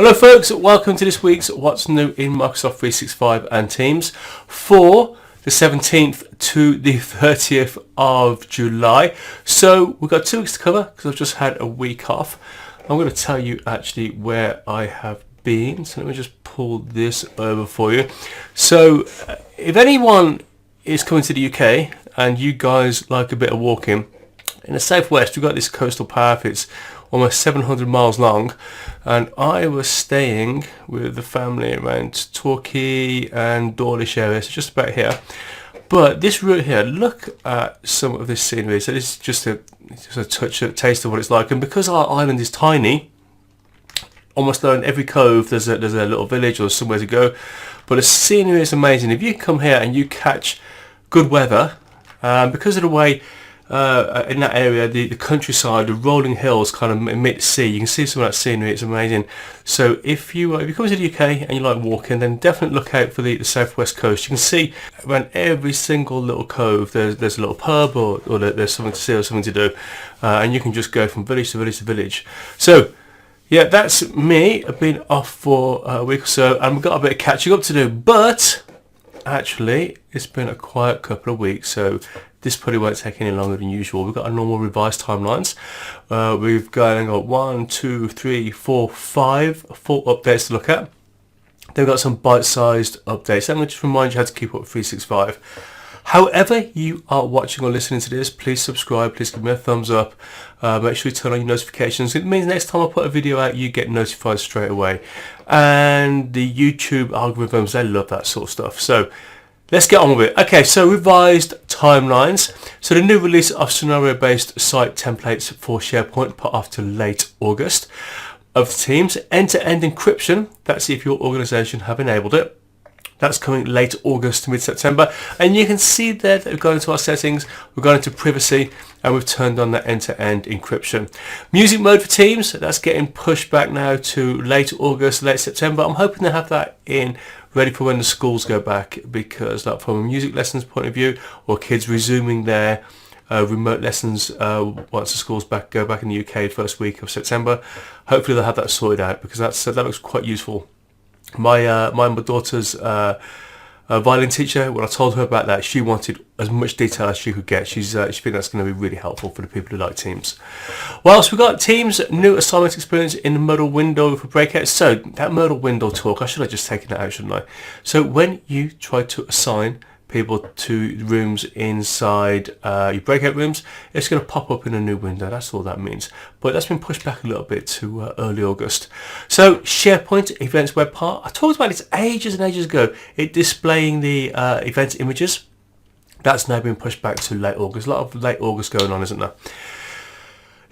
Hello folks, welcome to this week's What's New in Microsoft 365 and Teams for the 17th to the 30th of July. So we've got 2 weeks to cover because I've just had a week off. I'm going to tell you actually where I have been. So let me just pull this over for you. So if anyone is coming to the UK and you guys like a bit of walking, in the southwest we've got this coastal path. It's almost 700 miles long, and I was staying with the family around Torquay and Dawlish area, so just about here. But this route here, look at some of this scenery. So this is just a taste of what it's like, and because our island is tiny, almost in every cove there's a little village or somewhere to go. But the scenery is amazing. If you come here and you catch good weather, because of the way in that area, the countryside, the rolling hills kind of meet the sea, you can see some of that scenery. It's amazing. So if you come to the UK and you like walking, then definitely look out for the southwest coast. You can see around every single little cove there's a little pub or there's something to see or something to do, and you can just go from village to village to village. So yeah, that's me. I've been off for a week or so and we've got a bit of catching up to do, but actually it's been a quiet couple of weeks, so this probably won't take any longer than usual. We've got our normal revised timelines. We've got 1, 2, 3, 4, 5 full updates to look at. Then we've got some bite-sized updates. Let me just remind you how to keep up with 365. However you are watching or listening to this, please subscribe, please give me a thumbs up. Make sure you turn on your notifications. It means next time I put a video out, you get notified straight away. And the YouTube algorithms, they love that sort of stuff. So let's get on with it. Okay, so revised timelines. So the new release of scenario-based site templates for SharePoint put off to late August. Of Teams, end-to-end encryption. That's if your organization have enabled it. That's coming late August to mid-September. And you can see there that we've gone into our settings, we've gone into privacy, and we've turned on that end-to-end encryption. Music mode for Teams, that's getting pushed back now to late August, late September. I'm hoping to have that in ready for when the schools go back, because like from a music lessons point of view, or kids resuming their remote lessons once the schools go back in the UK first week of September, hopefully they'll have that sorted out, because that looks quite useful. My daughter's violin teacher, when I told her about that, she wanted as much detail as she could get. She thinks that's going to be really helpful for the people who like Teams. Well, else we've got Teams new assignment experience in the modal window for breakouts. So that modal window talk, I should have just taken that out, shouldn't I? So when you try to assign people to rooms inside your breakout rooms, it's going to pop up in a new window. That's all that means. But that's been pushed back a little bit to early August. So SharePoint events web part, I talked about this ages and ages ago. It displaying the events images. That's now been pushed back to late August. A lot of late August going on, isn't there?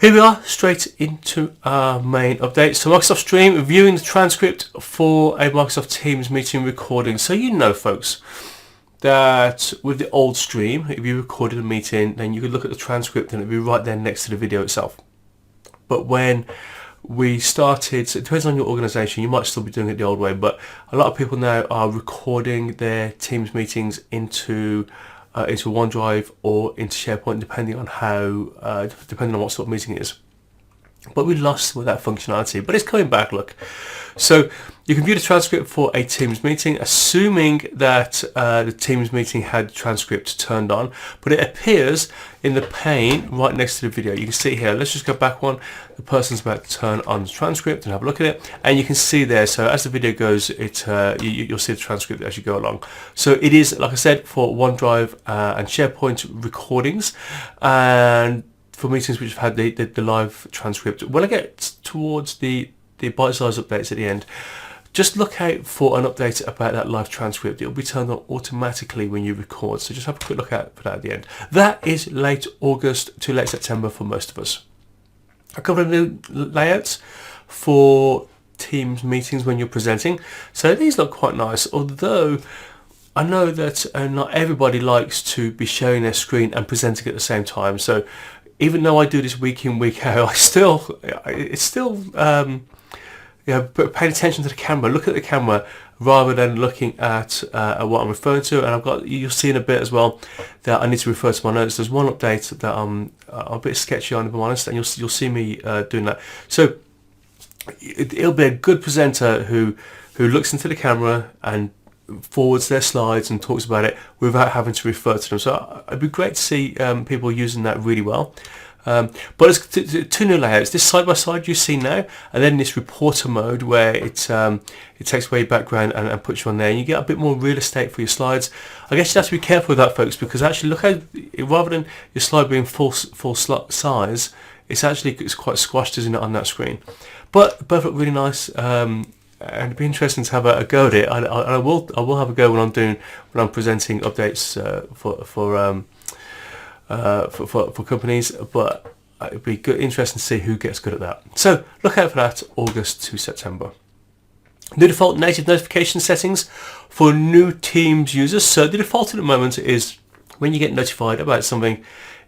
Here we are, straight into our main update. So Microsoft Stream, viewing the transcript for a Microsoft Teams meeting recording. So you know, folks, that with the old stream, if you recorded a meeting, then you could look at the transcript and it'd be right there next to the video itself. But when we started, so it depends on your organization, you might still be doing it the old way, but a lot of people now are recording their Teams meetings into OneDrive or into SharePoint, depending on what sort of meeting it is. But we lost with that functionality, but it's coming back, look. So you can view the transcript for a Teams meeting, assuming that the Teams meeting had transcript turned on, but it appears in the pane right next to the video. You can see here, let's just go back one. The person's about to turn on the transcript and have a look at it, and you can see there, so as the video goes, you'll see the transcript as you go along. So it is, like I said, for OneDrive and SharePoint recordings, and for meetings which have had the live transcript. When I get towards the bite-sized updates at the end, just look out for an update about that live transcript. It'll be turned on automatically when you record, so just have a quick look out for that at the end. That is late August to late September for most of us. A couple of new layouts for Teams meetings when you're presenting. So these look quite nice, although I know that not everybody likes to be sharing their screen and presenting at the same time. So even though I do this week in, week out, it's still paying attention to the camera. Look at the camera rather than looking at what I'm referring to. And you'll see in a bit as well that I need to refer to my notes. There's one update that I'm a bit sketchy on, if I'm honest, and you'll see me doing that. So it'll be a good presenter who looks into the camera and forwards their slides and talks about it without having to refer to them. So it'd be great to see people using that really well. But there's two new layouts. This side by side you see now, and then this reporter mode where it takes away your background and puts you on there, and you get a bit more real estate for your slides. I guess you have to be careful with that, folks, because actually look how, rather than your slide being full size, it's quite squashed, isn't it, on that screen? But both look really nice. And it'd be interesting to have a go at it. I will have a go when I'm presenting updates for companies. But it'd be interesting to see who gets good at that. So look out for that, August to September. The default native notification settings for new Teams users. So the default at the moment is when you get notified about something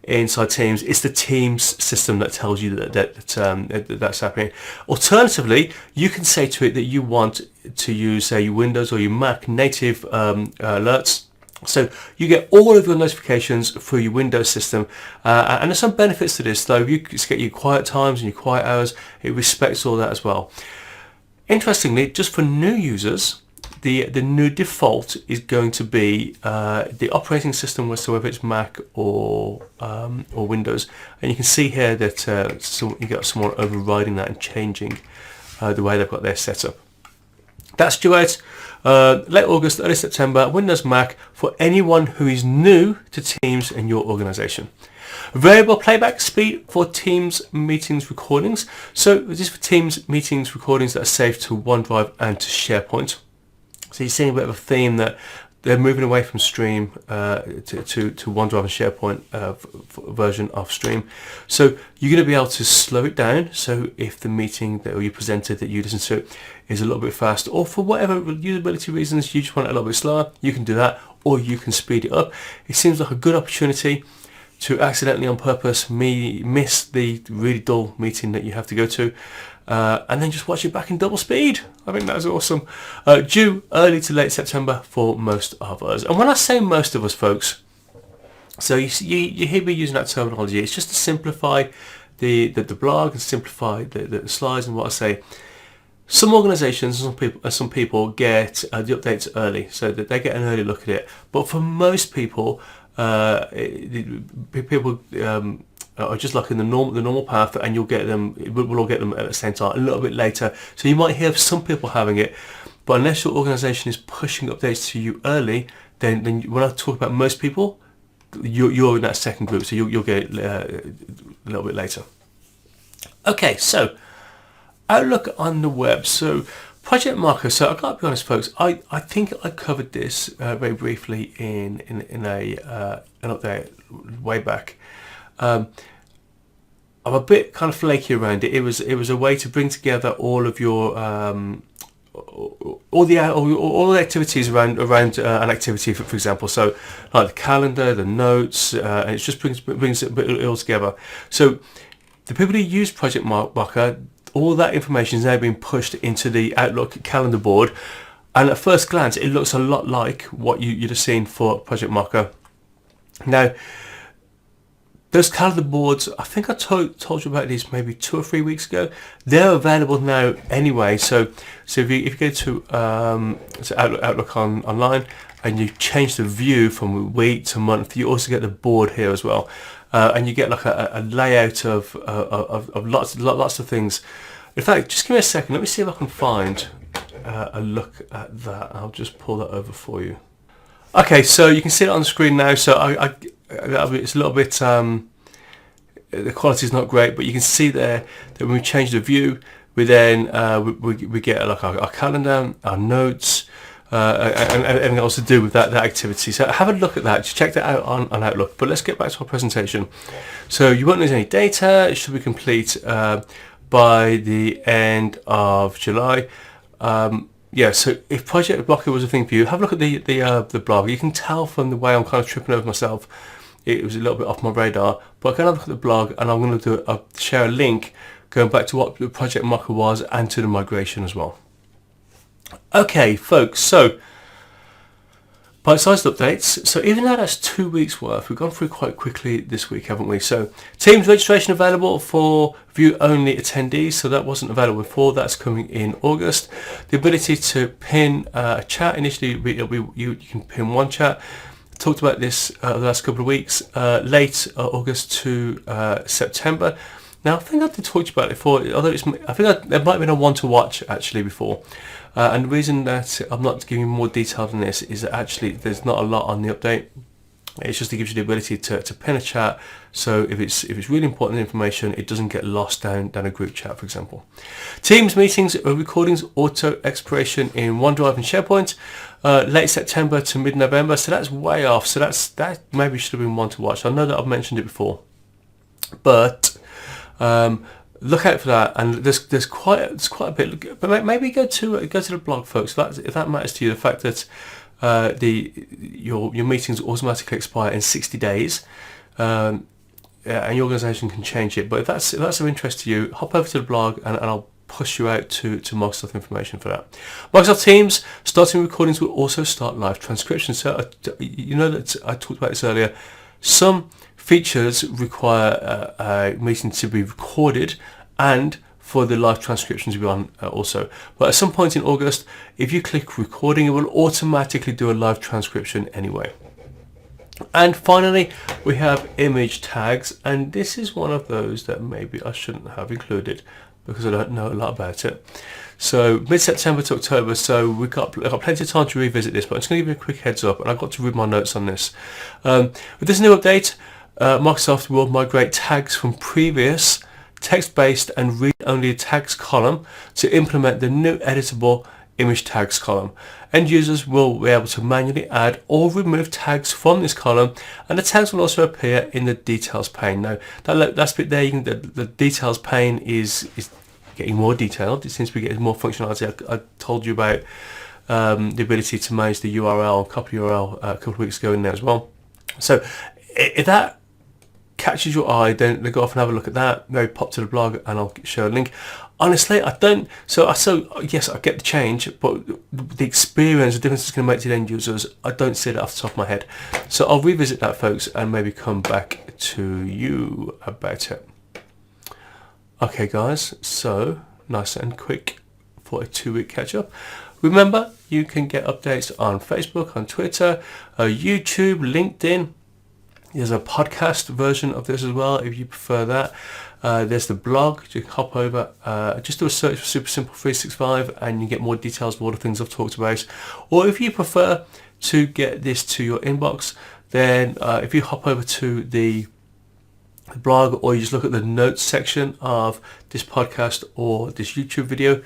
inside Teams, it's the Teams system that tells you that's happening. Alternatively, you can say to it that you want to use, say, your Windows or your Mac native alerts. So you get all of your notifications through your Windows system, and there's some benefits to this, though. You get your quiet times and your quiet hours. It respects all that as well. Interestingly, just for new users, the new default is going to be the operating system, whether it's Mac or Windows, and you can see here that you got someone overriding that and changing the way they've got their setup. That's due out late August, early September, Windows, Mac, for anyone who is new to Teams in your organization. Variable playback speed for Teams meetings recordings. So this is for Teams meetings recordings that are saved to OneDrive and to SharePoint. So you're seeing a bit of a theme that they're moving away from Stream to OneDrive and SharePoint version of Stream. So you're going to be able to slow it down. So if the meeting that you presented that you listen to is a little bit fast, or for whatever usability reasons you just want it a little bit slower, you can do that, or you can speed it up. It seems like a good opportunity to accidentally on purpose miss the really dull meeting that you have to go to, and then just watch it back in double speed. I think that's awesome. Due early to late September for most of us. And when I say most of us, folks, so you hear me using that terminology, it's just to simplify the blog and simplify the slides and what I say. Some organisations and some people get the updates early, so that they get an early look at it. But for most people, people are just like in the normal path, and you'll get them. We'll all get them at the same time, a little bit later. So you might hear some people having it, but unless your organisation is pushing updates to you early, then when I talk about most people, you're in that second group. So you'll get it a little bit later. Okay, so Outlook on the web. So Project Moca. So I've got to be honest, folks. I think I covered this very briefly in an update way back. I'm a bit kind of flaky around it. It was a way to bring together all of your all the activities around an activity, for example. So like the calendar, the notes, and it just brings it all together. So the people who use Project Moca, all that information is now being pushed into the Outlook calendar board, and at first glance it looks a lot like what you'd have seen for Project Moca. Now, those calendar boards, I think I told you about these maybe 2 or 3 weeks ago. They're available now anyway. So if you go to Outlook online and you change the view from week to month, you also get the board here as well, and you get like a layout of lots of things. In fact, just give me a second. Let me see if I can find a look at that. I'll just pull that over for you. Okay, so you can see it on the screen now. So it's a little bit, the quality is not great, but you can see there that when we change the view, we then we get like our calendar, our notes, and everything else to do with that activity. So have a look at that. Just check that out on Outlook. But let's get back to our presentation. So you won't lose any data. It should be complete by the end of July. Yeah, so if Project Moca was a thing for you, have a look at the blog. You can tell from the way I'm kind of tripping over myself, it was a little bit off my radar. But I can have a look at the blog, and I'm going to share a link going back to what Project Moca was and to the migration as well. Okay, folks, so Bite-sized updates. So even though that's 2 weeks worth, we've gone through quite quickly this week, haven't we? So Teams registration available for view-only attendees. So that wasn't available before. That's coming in August. The ability to pin a chat. Initially, you can pin one chat. Talked about this the last couple of weeks. Late August to September. Now, I think I did talk to you about it before, although there might have been a one to watch actually before. And the reason that I'm not giving you more detail than this is that actually there's not a lot on the update. It's just to give you the ability to pin a chat, so if it's really important information, it doesn't get lost down a group chat, for example. Teams meetings recordings auto expiration in OneDrive and SharePoint, late September to mid-November. So that's way off. So that maybe should have been one to watch. I know that I've mentioned it before, but look out for that. And there's quite a bit. But maybe go to the blog, folks. If that matters to you, the fact that your meetings automatically expire in 60 days, and your organisation can change it. But if that's of interest to you, hop over to the blog and I'll push you out to Microsoft information for that. Microsoft Teams starting recordings will also start live transcription. So you know that I talked about this earlier. Some features require a meeting to be recorded and for the live transcription to be on also. But at some point in August, if you click recording, it will automatically do a live transcription anyway. And finally, we have image tags, and this is one of those that maybe I shouldn't have included because I don't know a lot about it. So mid-September to October, so I've got plenty of time to revisit this, but I'm just going to give you a quick heads up, and I've got to read my notes on this. With this new update, Microsoft will migrate tags from previous text-based and read-only tags column to implement the new editable image tags column. End users will be able to manually add or remove tags from this column, and the tags will also appear in the details pane. Now that bit there, the details pane is getting more detailed. It seems to be getting more functionality. I told you about the ability to manage the URL, copy URL a couple of weeks ago in there as well. So if that catches your eye, then go off and have a look at that. Maybe pop to the blog and I'll share a link. Honestly, I don't. So yes, I get the change, but the experience, the difference it's going to make to the end users, I don't see it off the top of my head. So I'll revisit that, folks, and maybe come back to you about it. Okay, guys. So nice and quick for a 2-week catch up. Remember, you can get updates on Facebook, on Twitter, YouTube, LinkedIn. There's a podcast version of this as well if you prefer that. There's the blog. You can hop over, just do a search for Super Simple 365 and you get more details of all the things I've talked about. Or if you prefer to get this to your inbox, then if you hop over to the blog, or you just look at the notes section of this podcast or this YouTube video,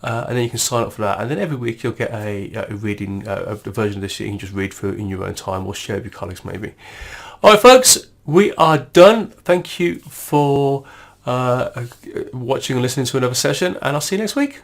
and then you can sign up for that, and then every week you'll get a reading of the version of this that you can just read through in your own time or share with your colleagues maybe. Alright, folks, we are done. Thank you for watching and listening to another session, and I'll see you next week.